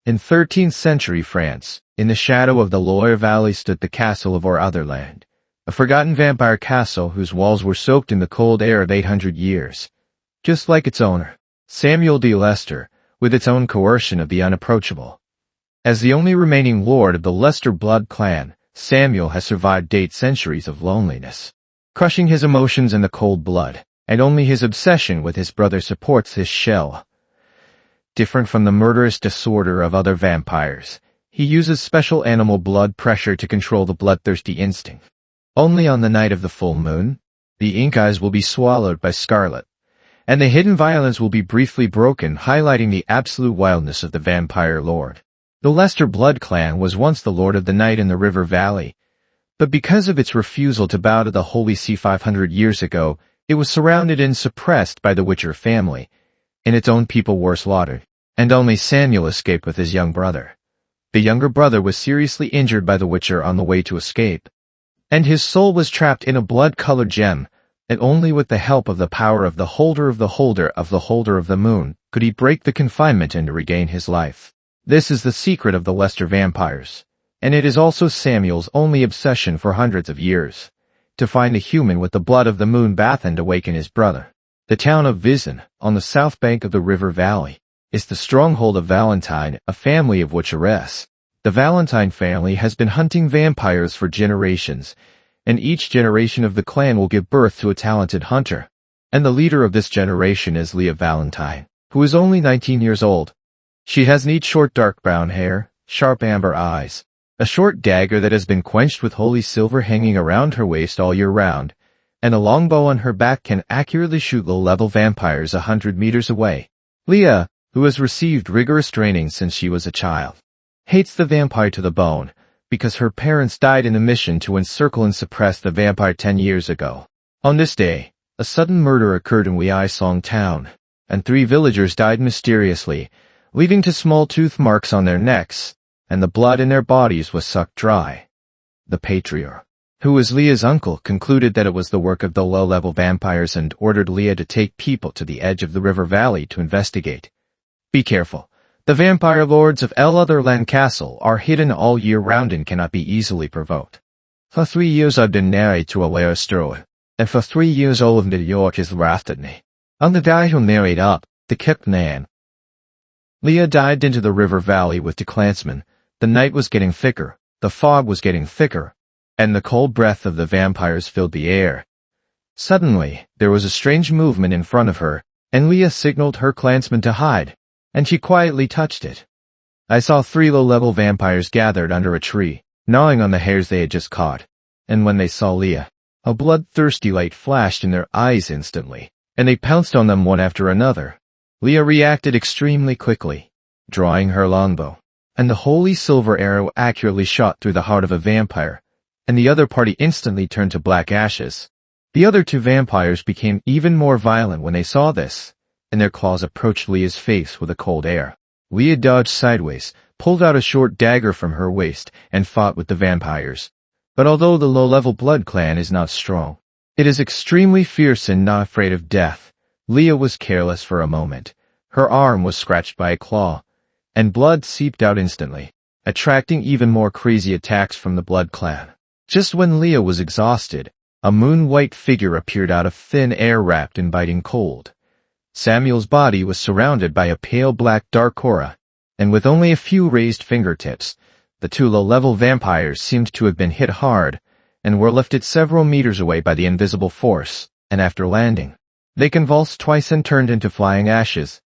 In 13th century France, in the shadow of the Loire Valley stood the castle of Otherland, a forgotten vampire castle whose walls were soaked in the cold air of 800 years. Just like its owner, Samuel de Leicester, with its own coercion of the unapproachable. As the only remaining lord of the Leicester blood clan, Samuel has survived 8 centuries of loneliness, crushing his emotions in the cold blood, and only his obsession with his brother supports his shell. Different from the murderous disorder of other vampires, he uses special animal blood pressure to control the bloodthirsty instinct. Only on the night of the full moon, the ink eyes will be swallowed by scarlet, and the hidden violence will be briefly broken, highlighting the absolute wildness of the vampire lord. The Leicester blood clan was once the lord of the night in the river valley, but because of its refusal to bow to the Holy See 500 years ago, it was surrounded and suppressed by the Witcher family, and its own people were slaughtered, and only Samuel escaped with his young brother. The younger brother was seriously injured by the Witcher on the way to escape, and his soul was trapped in a blood-colored gem, and only with the help of the power of the holder of the holder of the holder of the moon could he break the confinement and regain his life. This is the secret of the Leicester vampires, and it is also Samuel's only obsession for hundreds of years, to find a human with the blood of the moon bath and awaken his brother. The town of Vizin, on the south bank of the river valley, is the stronghold of Valentine, a family of witcheresses. The Valentine family has been hunting vampires for generations, and each generation of the clan will give birth to a talented hunter. And the leader of this generation is Leah Valentine, who is only 19 years old. She has neat short dark brown hair, sharp amber eyes, a short dagger that has been quenched with holy silver hanging around her waist all year round, and a long bow on her back can accurately shoot low-level vampires 100 meters away. Leah, who has received rigorous training since she was a child, hates the vampire to the bone, because her parents died in a mission to encircle and suppress the vampire 10 years ago. On this day, a sudden murder occurred in Weisong town, and 3 villagers died mysteriously, leading to small tooth marks on their necks, and the blood in their bodies was sucked dry. The patriarch, who was Leah's uncle, concluded that it was the work of the low-level vampires and ordered Leah to take people to the edge of the river valley to investigate. Be careful. The vampire lords of Otherland Castle are hidden all year round and cannot be easily provoked. For 3 years I've been married to a lovestory, and for 3 years all of New York has laughed at me. I'm the guy who married up, the kept man. Leah dived into the river valley with the clansmen. The night was getting thicker, the fog was getting thicker, and the cold breath of the vampires filled the air. Suddenly, there was a strange movement in front of her, and Leah signaled her clansmen to hide, and she quietly touched it. I saw 3 low-level vampires gathered under a tree, gnawing on the hairs they had just caught, and when they saw Leah, a bloodthirsty light flashed in their eyes instantly, and they pounced on them one after another. Leah reacted extremely quickly, drawing her longbow, and the holy silver arrow accurately shot through the heart of a vampire, and the other party instantly turned to black ashes. The other 2 vampires became even more violent when they saw this, and their claws approached Leah's face with a cold air. Leah dodged sideways, pulled out a short dagger from her waist, and fought with the vampires. But although the low-level blood clan is not strong, it is extremely fierce and not afraid of death. Leah was careless for a moment. Her arm was scratched by a claw, and blood seeped out instantly, attracting even more crazy attacks from the blood clan. Just when Leah was exhausted, a moon-white figure appeared out of thin air wrapped in biting cold. Samuel's body was surrounded by a pale black dark aura, and with only a few raised fingertips, the 2 low-level vampires seemed to have been hit hard, and were lifted several meters away by the invisible force, and after landing, they convulsed twice and turned into flying ashes.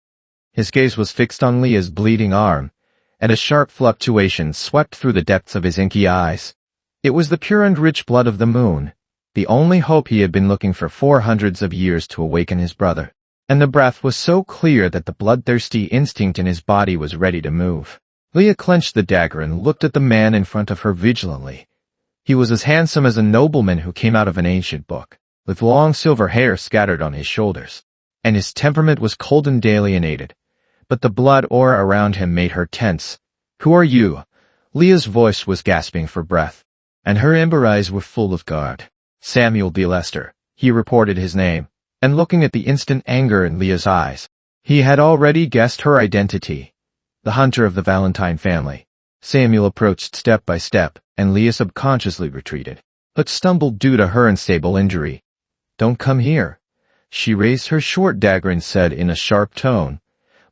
His gaze was fixed on Leah's bleeding arm, and a sharp fluctuation swept through the depths of his inky eyes. It was the pure and rich blood of the moon, the only hope he had been looking for 400 years to awaken his brother. And the breath was so clear that the bloodthirsty instinct in his body was ready to move. Leah clenched the dagger and looked at the man in front of her vigilantly. He was as handsome as a nobleman who came out of an ancient book, with long silver hair scattered on his shoulders, and his temperament was cold and alienated. But the blood aura around him made her tense. "Who are you?" Leah's voice was gasping for breath, and her amber eyes were full of guard. "Samuel de Leicester," he reported his name, and looking at the instant anger in Leah's eyes, he had already guessed her identity. the hunter of the Valentine family. Samuel approached step by step, and Leah subconsciously retreated, but stumbled due to her unstable injury. "Don't come here." She raised her short dagger and said in a sharp tone,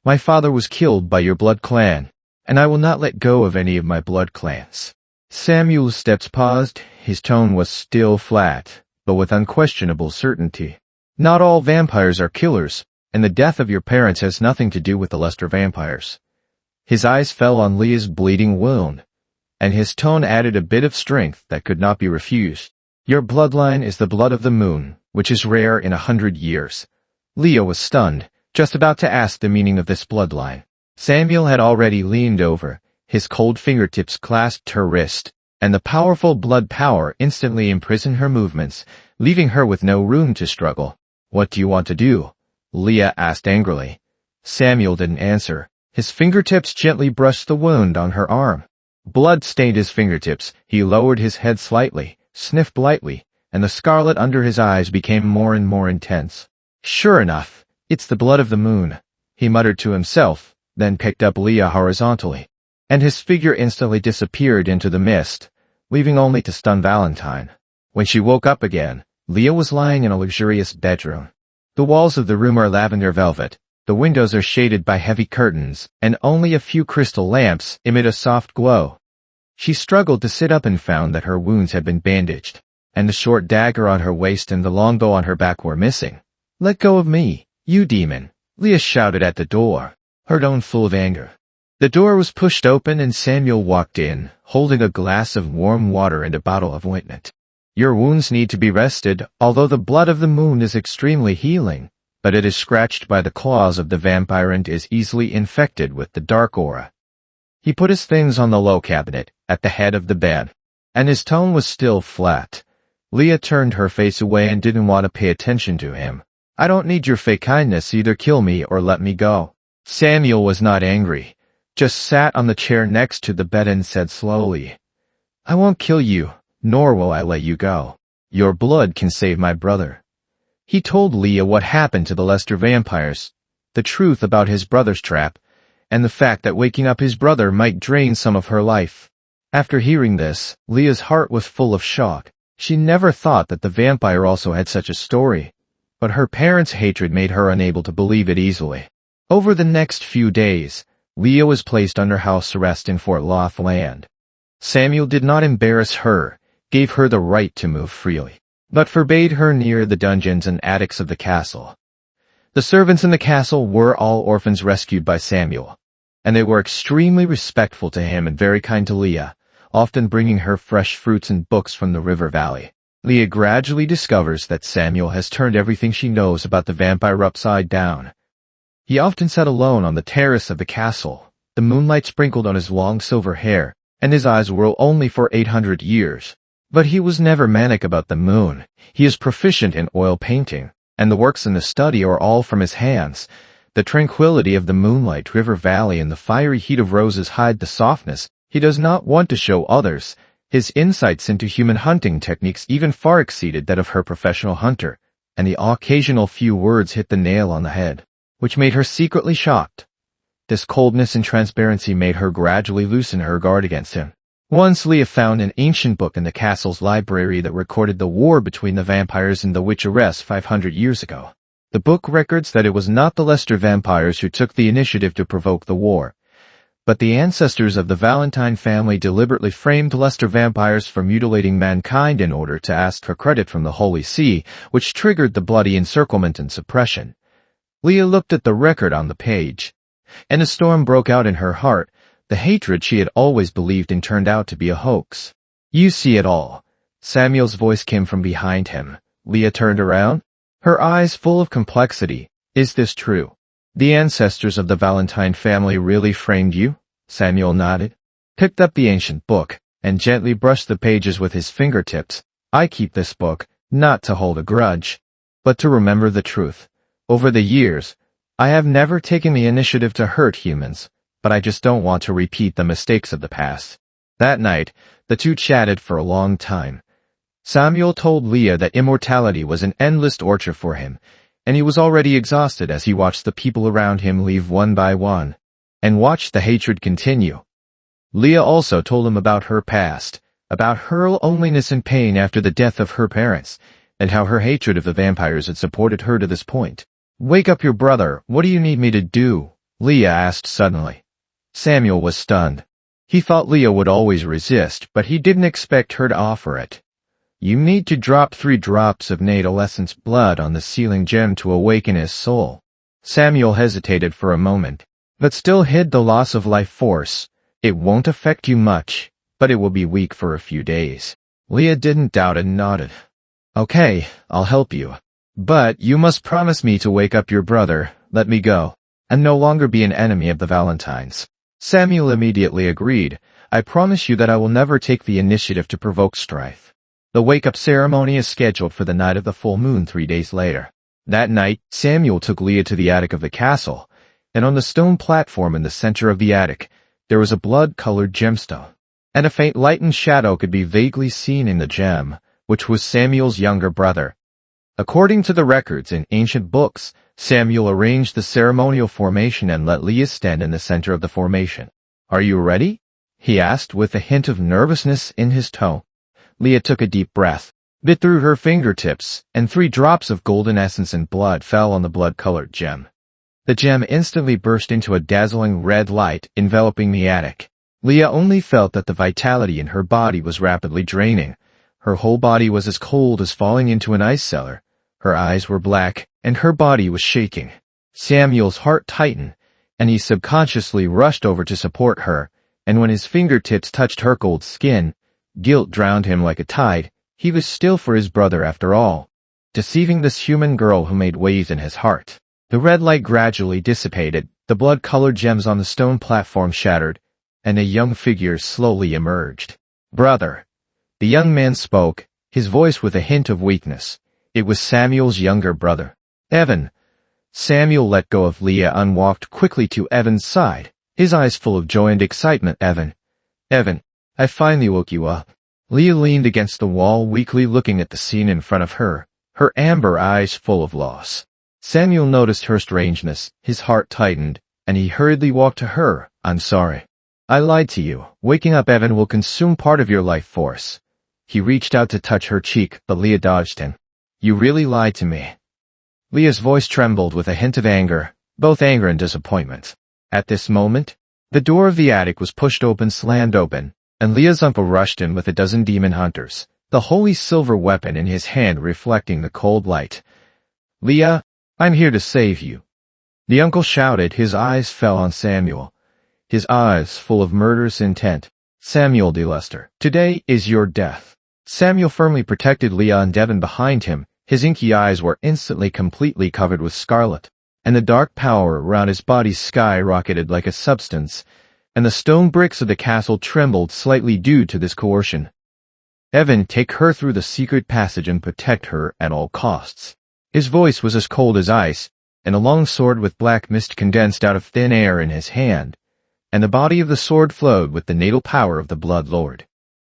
"My father was killed by your blood clan, and I will not let go of any of my blood clans." Samuel's steps paused. His tone was still flat, but with unquestionable certainty. "Not all vampires are killers, and the death of your parents has nothing to do with the Lester vampires." His eyes fell on Leah's bleeding wound, and his tone added a bit of strength that could not be refused. "Your bloodline is the blood of the moon, which is rare in 100 years. Leah was stunned, just about to ask the meaning of this bloodline. Samuel had already leaned over, his cold fingertips clasped her wrist, and the powerful blood power instantly imprisoned her movements, leaving her with no room to struggle. "What do you want to do?" Leah asked angrily. Samuel didn't answer. His fingertips gently brushed the wound on her arm. Blood stained his fingertips. He lowered his head slightly, sniffed lightly, and the scarlet under his eyes became more and more intense. "Sure enough, it's the blood of the moon," he muttered to himself, then picked up Leah horizontally, and his figure instantly disappeared into the mist, leaving only to stun Valentine. When she woke up again, Leah was lying in a luxurious bedroom. The walls of the room are lavender velvet, the windows are shaded by heavy curtains, and only a few crystal lamps emit a soft glow. She struggled to sit up and found that her wounds had been bandaged, and the short dagger on her waist and the longbow on her back were missing. "Let go of me, you demon," Leah shouted at the door, her tone full of anger. The door was pushed open and Samuel walked in, holding a glass of warm water and a bottle of ointment. "Your wounds need to be rested, although the blood of the moon is extremely healing, but it is scratched by the claws of the vampire and is easily infected with the dark aura." He put his things on the low cabinet, at the head of the bed, and his tone was still flat. Leah turned her face away and didn't want to pay attention to him. "I don't need your fake kindness, either kill me or let me go." Samuel was not angry, just sat on the chair next to the bed and said slowly, "I won't kill you, nor will I let you go. Your blood can save my brother." He told Leah what happened to the Lester vampires, the truth about his brother's trap, and the fact that waking up his brother might drain some of her life. After hearing this, Leah's heart was full of shock. She never thought that the vampire also had such a story, but her parents' hatred made her unable to believe it easily. Over the next few days, Leah was placed under house arrest in Fort Lothland. Samuel did not embarrass her, gave her the right to move freely, but forbade her near the dungeons and attics of the castle. The servants in the castle were all orphans rescued by Samuel, and they were extremely respectful to him and very kind to Leah, often bringing her fresh fruits and books from the river valley. Leah gradually discovers that Samuel has turned everything she knows about the vampire upside down. He often sat alone on the terrace of the castle, the moonlight sprinkled on his long silver hair, and his eyes were only for 800 years. But he was never manic about the moon. He is proficient in oil painting, and the works in the study are all from his hands. The tranquility of the moonlight river valley and the fiery heat of roses hide the softness he does not want to show others. His insights into human hunting techniques even far exceeded that of her professional hunter, and the occasional few words hit the nail on the head, which made her secretly shocked. This coldness and transparency made her gradually loosen her guard against him. Once Leah found an ancient book in the castle's library that recorded the war between the vampires and the witcheresses 500 years ago. The book records that it was not the Lester vampires who took the initiative to provoke the war, but the ancestors of the Valentine family deliberately framed Lester vampires for mutilating mankind in order to ask for credit from the Holy See, which triggered the bloody encirclement and suppression. Leah looked at the record on the page, and a storm broke out in her heart. The hatred she had always believed in turned out to be a hoax. "You see it all." Samuel's voice came from behind him. Leah turned around, her eyes full of complexity. "Is this true? The ancestors of the Valentine family really framed you?" Samuel nodded, picked up the ancient book, and gently brushed the pages with his fingertips. "I keep this book, not to hold a grudge, but to remember the truth. Over the years, I have never taken the initiative to hurt humans, but I just don't want to repeat the mistakes of the past." That night, the two chatted for a long time. Samuel told Leah that immortality was an endless torture for him, and he was already exhausted as he watched the people around him leave one by one. and watched the hatred continue. Leah also told him about her past, about her loneliness and pain after the death of her parents, and how her hatred of the vampires had supported her to this point. "Wake up your brother, what do you need me to do?" Leah asked suddenly. Samuel was stunned. He thought Leah would always resist, but he didn't expect her to offer it. "You need to drop 3 drops of natal essence blood on the sealing gem to awaken his soul." Samuel hesitated for a moment, but still hid the loss of life force. "It won't affect you much, but it will be weak for a few days." Leah didn't doubt and nodded. "Okay, I'll help you. But you must promise me to wake up your brother, let me go, and no longer be an enemy of the Valentines." Samuel immediately agreed. "I promise you that I will never take the initiative to provoke strife." The wake-up ceremony is scheduled for the night of the full moon 3 days later. That night, Samuel took Leah to the attic of the castle, and on the stone platform in the center of the attic, there was a blood-colored gemstone, and a faint light and shadow could be vaguely seen in the gem, which was Samuel's younger brother. According to the records in ancient books, Samuel arranged the ceremonial formation and let Leah stand in the center of the formation. "Are you ready?" he asked with a hint of nervousness in his tone. Leah took a deep breath, bit through her fingertips, and 3 drops of golden essence and blood fell on the blood-colored gem. The gem instantly burst into a dazzling red light, enveloping the attic. Leah only felt that the vitality in her body was rapidly draining. Her whole body was as cold as falling into an ice cellar. Her eyes were black, and her body was shaking. Samuel's heart tightened, and he subconsciously rushed over to support her, and when his fingertips touched her cold skin, guilt drowned him like a tide. He was still for his brother after all, deceiving this human girl who made waves in his heart. The red light gradually dissipated, the blood-colored gems on the stone platform shattered, and a young figure slowly emerged. "Brother." The young man spoke, his voice with a hint of weakness. It was Samuel's younger brother, Evan. Samuel let go of Leah and walked quickly to Evan's side, his eyes full of joy and excitement. Evan, I finally woke you up." Leah leaned against the wall, weakly looking at the scene in front of her, her amber eyes full of loss. Samuel noticed her strangeness, his heart tightened, and he hurriedly walked to her. "I'm sorry. I lied to you. Waking up Evan will consume part of your life force." He reached out to touch her cheek, but Leah dodged him. "You really lied to me." Leah's voice trembled with a hint of anger, both anger and disappointment. At this moment, the door of the attic was pushed open, slammed open, and Leah's uncle rushed in with a dozen demon hunters, the holy silver weapon in his hand reflecting the cold light. "Leah, I'm here to save you." The uncle shouted. His eyes fell on Samuel, his eyes full of murderous intent. "Samuel de Lester, today is your death." Samuel firmly protected Leah and Devon behind him. His inky eyes were instantly completely covered with scarlet, and the dark power around his body skyrocketed like a substance, and the stone bricks of the castle trembled slightly due to this coercion. "Evan, take her through the secret passage and protect her at all costs." His voice was as cold as ice, and a long sword with black mist condensed out of thin air in his hand, and the body of the sword flowed with the natal power of the Blood Lord.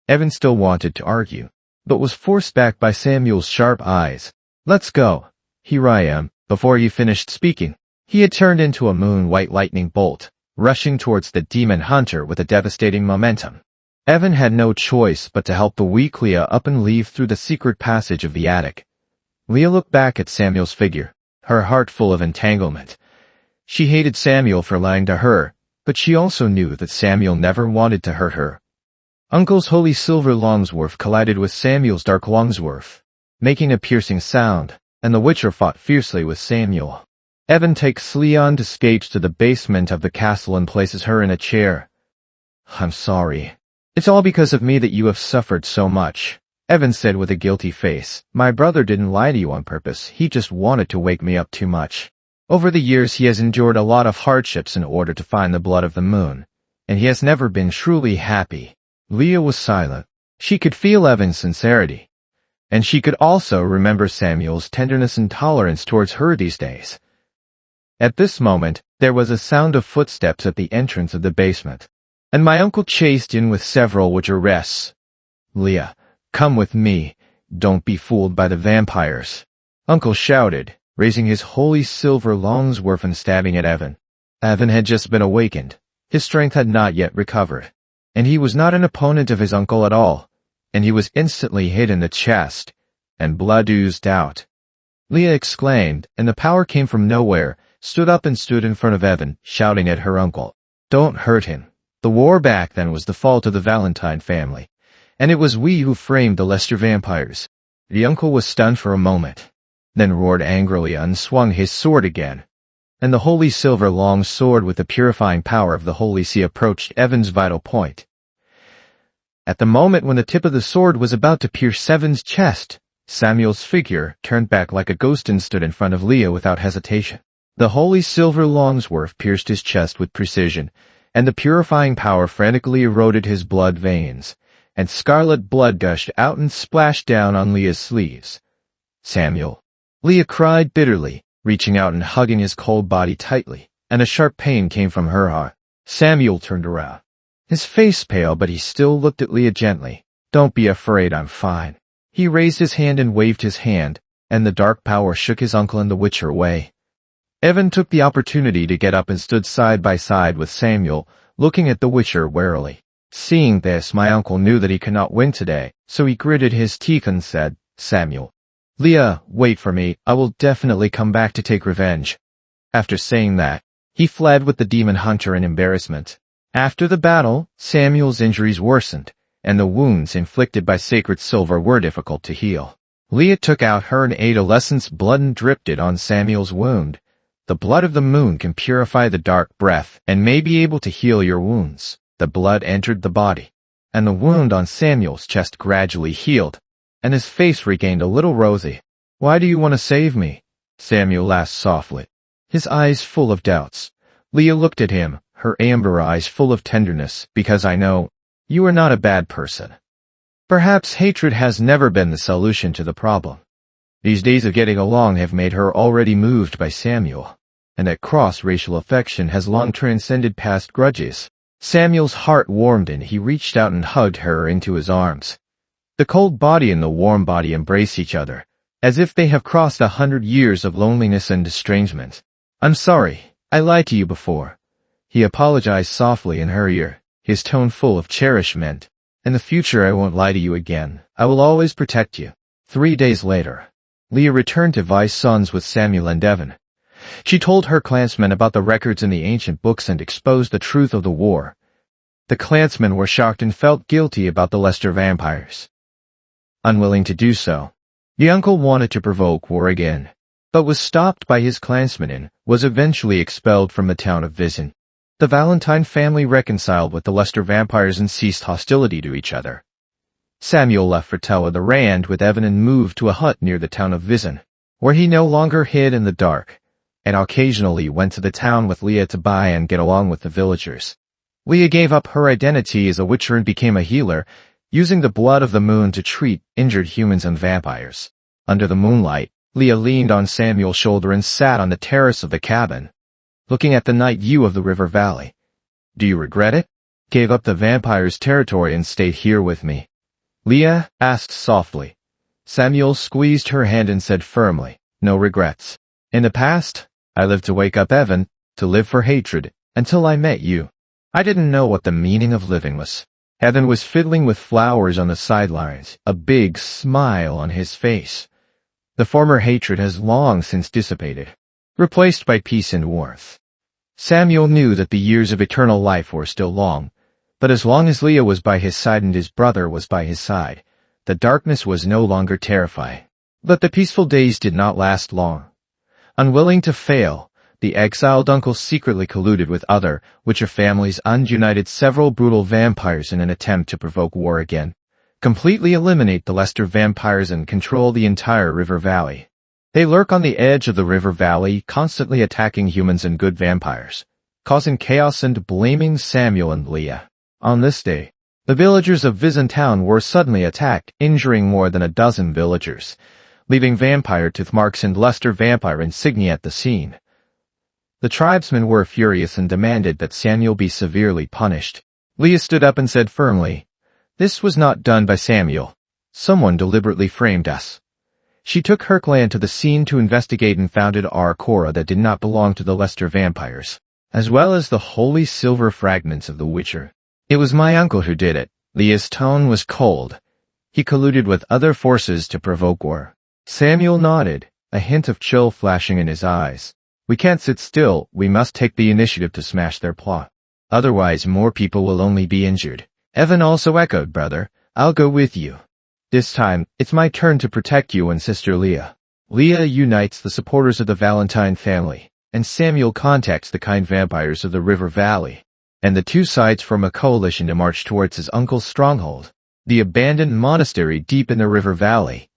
Evan still wanted to argue, but was forced back by Samuel's sharp eyes. "Let's go. Here I am." Before he finished speaking, he had turned into a moon-white lightning bolt, rushing towards the demon hunter with a devastating momentum. Evan had no choice but to help the weak Leah up and leave through the secret passage of the attic. Leah looked back at Samuel's figure, her heart full of entanglement. She hated Samuel for lying to her, but she also knew that Samuel never wanted to hurt her. Uncle's holy silver longsword collided with Samuel's dark longsword, making a piercing sound, and the Witcher fought fiercely with Samuel. Evan takes Leah on to stage to the basement of the castle and places her in a chair. "I'm sorry. It's all because of me that you have suffered so much," Evan said with a guilty face. "My brother didn't lie to you on purpose, he just wanted to wake me up too much. Over the years he has endured a lot of hardships in order to find the blood of the moon, and he has never been truly happy." Leah was silent. She could feel Evan's sincerity, and she could also remember Samuel's tenderness and tolerance towards her these days. At this moment, there was a sound of footsteps at the entrance of the basement, and my uncle chased in with several Witcheresses. "Leah, come with me. Don't be fooled by the vampires," Uncle shouted, raising his holy silver longsword and stabbing at Evan. Evan had just been awakened. His strength had not yet recovered. And he was not an opponent of his uncle at all. And he was instantly hit in the chest, and blood oozed out. Leah exclaimed, and the power came from nowhere, stood up and stood in front of Evan, shouting at her uncle. Don't hurt him. The war back then was the fault of the Valentine family. And it was we who framed the Lester vampires. The uncle was stunned for a moment, then roared angrily and swung his sword again. And the holy silver long sword with the purifying power of the Holy See approached Evan's vital point. At the moment when the tip of the sword was about to pierce Evan's chest, Samuel's figure turned back like a ghost and stood in front of Leah without hesitation. The holy silver longsword pierced his chest with precision, and the purifying power frantically eroded his blood veins, and scarlet blood gushed out and splashed down on Leah's sleeves. Samuel. Leah cried bitterly, reaching out and hugging his cold body tightly, and a sharp pain came from her heart. Samuel turned around. His face pale, but he still looked at Leah gently. Don't be afraid, I'm fine. He raised his hand and waved his hand, and the dark power shook his uncle and the Witcher away. Evan took the opportunity to get up and stood side by side with Samuel, looking at the Witcher warily. Seeing this, my uncle knew that he could not win today, so he gritted his teeth and said, Samuel. Leah, wait for me, I will definitely come back to take revenge. After saying that, he fled with the demon hunter in embarrassment. After the battle, Samuel's injuries worsened, and the wounds inflicted by sacred silver were difficult to heal. Leah took out her adolescent's blood and dripped it on Samuel's wound. The blood of the moon can purify the dark breath and may be able to heal your wounds. The blood entered the body, and the wound on Samuel's chest gradually healed, and his face regained a little rosy. Why do you want to save me? Samuel asked softly, his eyes full of doubts. Leah looked at him, her amber eyes full of tenderness, because I know you are not a bad person. Perhaps hatred has never been the solution to the problem. These days of getting along have made her already moved by Samuel, and that cross-racial affection has long transcended past grudges. Samuel's heart warmed and he reached out and hugged her into his arms. The cold body and the warm body embrace each other, as if they have crossed 100 years of loneliness and estrangement. I'm sorry, I lied to you before. He apologized softly in her ear, his tone full of cherishment. In the future I won't lie to you again. I will always protect you. 3 days later, Leah returned to Vice Sons with Samuel and Evan. She told her clansmen about the records in the ancient books and exposed the truth of the war. The clansmen were shocked and felt guilty about the Lester vampires. Unwilling to do so, the uncle wanted to provoke war again, but was stopped by his clansmen and was eventually expelled from the town of Vizin. The Valentine family reconciled with the Lester vampires and ceased hostility to each other. Samuel left for Tel the Rand with Evan and moved to a hut near the town of Vizin, where he no longer hid in the dark, and occasionally went to the town with Leah to buy and get along with the villagers. Leah gave up her identity as a witcher and became a healer, using the blood of the moon to treat injured humans and vampires. Under the moonlight, Leah leaned on Samuel's shoulder and sat on the terrace of the cabin, looking at the night view of the river valley. Do you regret it? Gave up the vampire's territory and stayed here with me? Leah asked softly. Samuel squeezed her hand and said firmly, no regrets. In the past, I lived to wake up Evan, to live for hatred, until I met you. I didn't know what the meaning of living was. Evan was fiddling with flowers on the sidelines, a big smile on his face. The former hatred has long since dissipated, replaced by peace and warmth. Samuel knew that the years of eternal life were still long, but as long as Leah was by his side and his brother was by his side, the darkness was no longer terrifying. But the peaceful days did not last long. Unwilling to fail, the exiled uncle secretly colluded with other Witcher families and united several brutal vampires in an attempt to provoke war again, completely eliminate the Lester vampires and control the entire river valley. They lurk on the edge of the river valley, constantly attacking humans and good vampires, causing chaos and blaming Samuel and Leah. On this day, the villagers of Vizin town were suddenly attacked, injuring more than a dozen villagers, leaving vampire tooth marks and Lester vampire insignia at the scene. The tribesmen were furious and demanded that Samuel be severely punished. Leah stood up and said firmly, "This was not done by Samuel. Someone deliberately framed us." She took her clan to the scene to investigate and found an Cora that did not belong to the Lester vampires. as well as the holy silver fragments of the Witcher. It was my uncle who did it. Leah's tone was cold. He colluded with other forces to provoke war. Samuel nodded, a hint of chill flashing in his eyes. We can't sit still, we must take the initiative to smash their plot. Otherwise more people will only be injured. Evan also echoed, brother, I'll go with you. This time, it's my turn to protect you and Sister Leah. Leah unites the supporters of the Valentine family, and Samuel contacts the kind vampires of the River Valley. And the two sides form a coalition to march towards his uncle's stronghold, the abandoned monastery deep in the River Valley.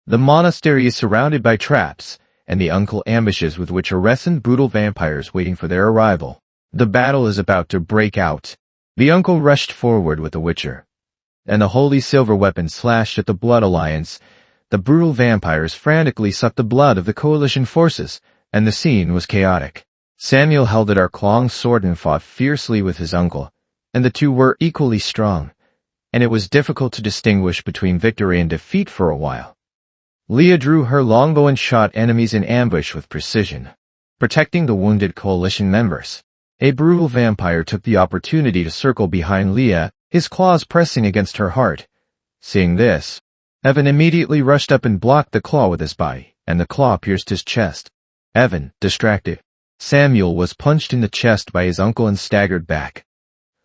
The monastery is surrounded by traps, and the uncle ambushes with which arrests brutal vampires waiting for their arrival. The battle is about to break out. The uncle rushed forward with the Witcher, and the holy silver weapon slashed at the Blood Alliance. The brutal vampires frantically sucked the blood of the coalition forces, and the scene was chaotic. Samuel held a dark-long sword and fought fiercely with his uncle, and the two were equally strong, and it was difficult to distinguish between victory and defeat for a while. Leah drew her longbow and shot enemies in ambush with precision, protecting the wounded coalition members. A brutal vampire took the opportunity to circle behind Leah, his claws pressing against her heart. Seeing this, Evan immediately rushed up and blocked the claw with his body, and the claw pierced his chest. Evan, distracted. Samuel was punched in the chest by his uncle and staggered back.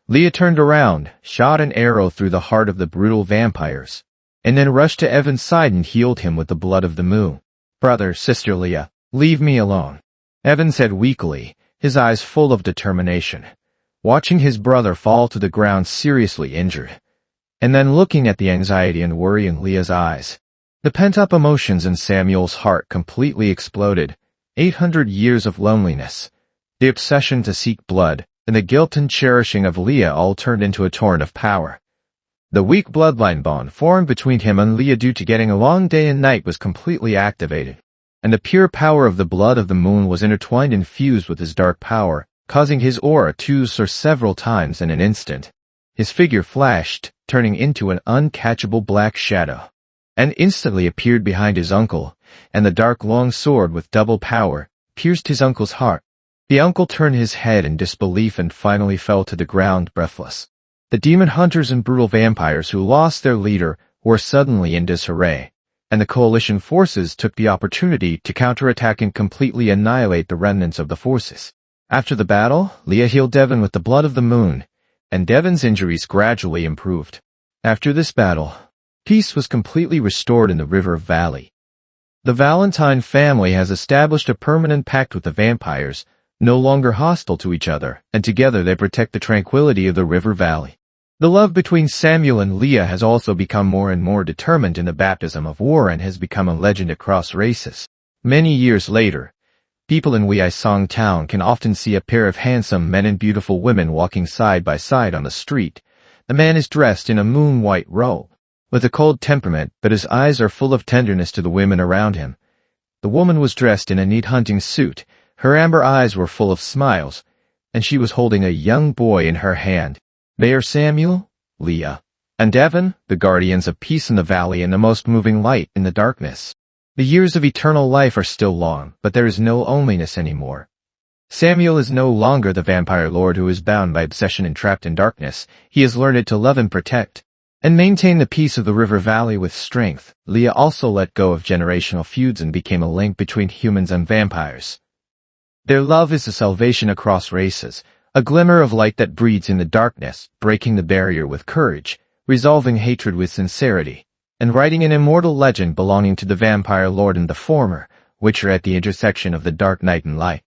Leah turned around, shot an arrow through the heart of the brutal vampires, and then rushed to Evan's side and healed him with the blood of the moon. Brother, Sister Leah, leave me alone, Evan said weakly, his eyes full of determination, watching his brother fall to the ground seriously injured, and then looking at the anxiety and worry in Leah's eyes. The pent-up emotions in Samuel's heart completely exploded. 800 years of loneliness, the obsession to seek blood, and the guilt and cherishing of Leah all turned into a torrent of power. The weak bloodline bond formed between him and Leah due to getting along day and night was completely activated, and the pure power of the blood of the moon was intertwined and fused with his dark power, causing his aura to soar several times in an instant. His figure flashed, turning into an uncatchable black shadow, and instantly appeared behind his uncle, and the dark long sword with double power pierced his uncle's heart. The uncle turned his head in disbelief and finally fell to the ground breathless. The demon hunters and brutal vampires who lost their leader were suddenly in disarray, and the coalition forces took the opportunity to counterattack and completely annihilate the remnants of the forces. After the battle, Leah healed Devon with the blood of the moon, and Devon's injuries gradually improved. After this battle, peace was completely restored in the River Valley. The Valentine family has established a permanent pact with the vampires, no longer hostile to each other, and together they protect the tranquility of the River Valley. The love between Samuel and Leah has also become more and more determined in the baptism of war and has become a legend across races. Many years later, people in Weisong town can often see a pair of handsome men and beautiful women walking side by side on the street. The man is dressed in a moon-white robe, with a cold temperament, but his eyes are full of tenderness to the women around him. The woman was dressed in a neat hunting suit, her amber eyes were full of smiles, and she was holding a young boy in her hand. They are Samuel, Leah, and Evan, the guardians of peace in the valley and the most moving light in the darkness. The years of eternal life are still long, but there is no loneliness anymore. Samuel is no longer the vampire lord who is bound by obsession and trapped in darkness. He has learned to love and protect, and maintain the peace of the River Valley with strength. Leah also let go of generational feuds and became a link between humans and vampires. Their love is a salvation across races, a glimmer of light that breathes in the darkness, breaking the barrier with courage, resolving hatred with sincerity, and writing an immortal legend belonging to the vampire lord and the former, which are at the intersection of the dark night and light.